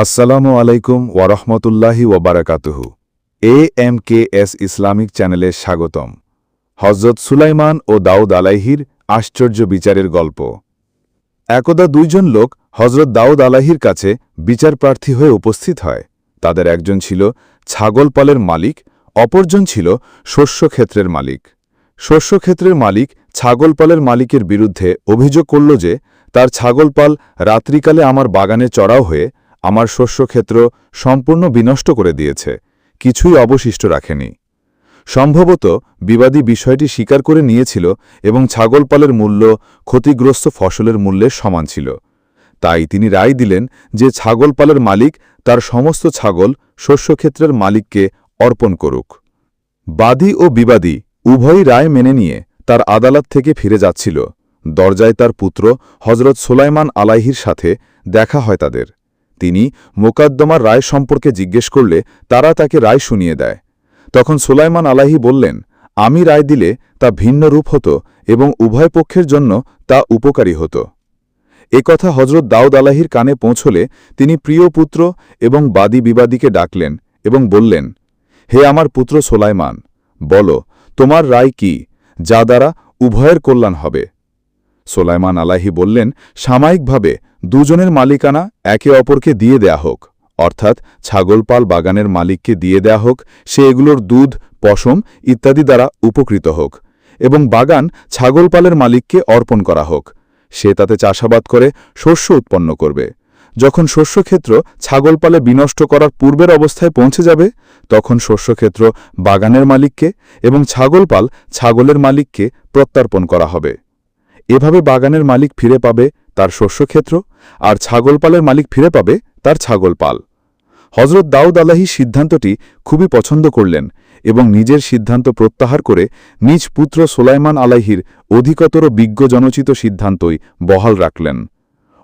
আসসালামু আলাইকুম ওয়ারহমতুল্লাহি ওয়াবারাকাতুহু। AMKS Islamic চ্যানেলে স্বাগতম। হজরত সুলাইমান ও দাউদ আলাইহির আশ্চর্য বিচারের গল্প। একদা দুইজন লোক হজরত দাউদ আলাইহির কাছে বিচারপ্রার্থী হয়ে উপস্থিত হয়। তাদের একজন ছিল ছাগলপালের মালিক, অপরজন ছিল শস্যক্ষেত্রের মালিক। শস্যক্ষেত্রের মালিক ছাগলপালের মালিকের বিরুদ্ধে অভিযোগ করল যে তার ছাগলপাল রাত্রিকালে আমার বাগানে চড়াও হয়ে আমার শস্যক্ষেত্র সম্পূর্ণ বিনষ্ট করে দিয়েছে, কিছুই অবশিষ্ট রাখেনি। সম্ভবত বিবাদী বিষয়টি স্বীকার করে নিয়েছিল এবং ছাগলপালের মূল্য ক্ষতিগ্রস্ত ফসলের মূল্যের সমান ছিল। তাই তিনি রায় দিলেন যে ছাগলপালের মালিক তার সমস্ত ছাগল শস্যক্ষেত্রের মালিককে অর্পণ করুক। বাদী ও বিবাদী উভয়ই রায় মেনে নিয়ে তার আদালত থেকে ফিরে যাচ্ছিল। দরজায় তার পুত্র হজরত সুলাইমান আলাইহির সাথে দেখা হয় তাদের। তিনি মোকদ্দমার রায় সম্পর্কে জিজ্ঞেস করলে তারা তাকে রায় শুনিয়ে দেয়। তখন সুলাইমান আলাইহি বললেন, আমি রায় দিলে তা ভিন্ন রূপ হতো এবং উভয় পক্ষের জন্য তা উপকারী হতো। কথা হজরত দাউদ আলাইহির কানে পৌঁছলে তিনি প্রিয় পুত্র এবং বাদী বিবাদীকে ডাকলেন এবং বললেন, হে আমার পুত্র সুলাইমান, বলো তোমার রায় কি, যা দ্বারা উভয়ের কল্যাণ হবে। সুলাইমান আলাইহি বললেন, সাময়িকভাবে দুজনের মালিকানা একে অপরকে দিয়ে দেয়া হোক, অর্থাৎ ছাগলপাল বাগানের মালিককে দিয়ে দেয়া হোক, সে এগুলোর দুধ, পশম ইত্যাদি দ্বারা উপকৃত হোক, এবং বাগান ছাগলপালের মালিককে অর্পণ করা হোক, সে তাতে চাষাবাদ করে শস্য উৎপন্ন করবে। যখন শস্যক্ষেত্র ছাগলপালে বিনষ্ট করার পূর্বের অবস্থায় পৌঁছে যাবে, তখন শস্যক্ষেত্র বাগানের মালিককে এবং ছাগলপাল ছাগলের মালিককে প্রত্যর্পণ করা হবে। এভাবে বাগানের মালিক ফিরে পাবে তার শস্যক্ষেত্র, আর ছাগলপালের মালিক ফিরে পাবে তার ছাগলপাল। হজরত দাউদ আলাইহি সিদ্ধান্তটি খুবই পছন্দ করলেন এবং নিজের সিদ্ধান্ত প্রত্যাহার করে নিজ পুত্র সুলাইমান আলাইহির অধিকতর বিজ্ঞজনোচিত সিদ্ধান্তই বহাল রাখলেন।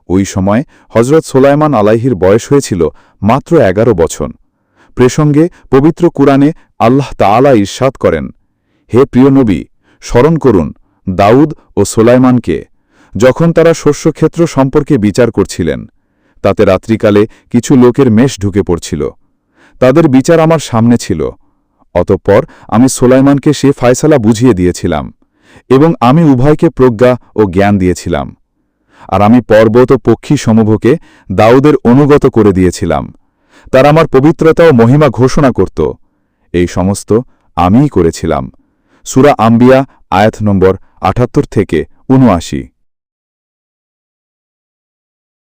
ওই সময় হজরত সুলাইমান আলাইহির বয়স হয়েছিল মাত্র 11 বছর। প্রসঙ্গে পবিত্র কুরআনে আল্লাহ তাআলা ইরশাদ করেন, হে প্রিয় নবী, স্মরণ করুন দাউদ ও সুলাইমানকে, যখন তারা শস্যক্ষেত্র সম্পর্কে বিচার করছিলেন। তাতে রাত্রিকালে কিছু লোকের মেষ ঢুকে পড়ছিল। তাদের বিচার আমার সামনে ছিল। অতঃপর আমি সুলাইমানকে সে ফায়সালা বুঝিয়ে দিয়েছিলাম এবং আমি উভয়কে প্রজ্ঞা ও জ্ঞান দিয়েছিলাম। আর আমি পর্বত ও পক্ষী সমূহকে দাউদের অনুগত করে দিয়েছিলাম। তারা আমার পবিত্রতা ও মহিমা ঘোষণা করত। এই সমস্ত আমিই করেছিলাম। সূরা আম্বিয়া আয়াত নম্বর ৭৮ থেকে ৭৯।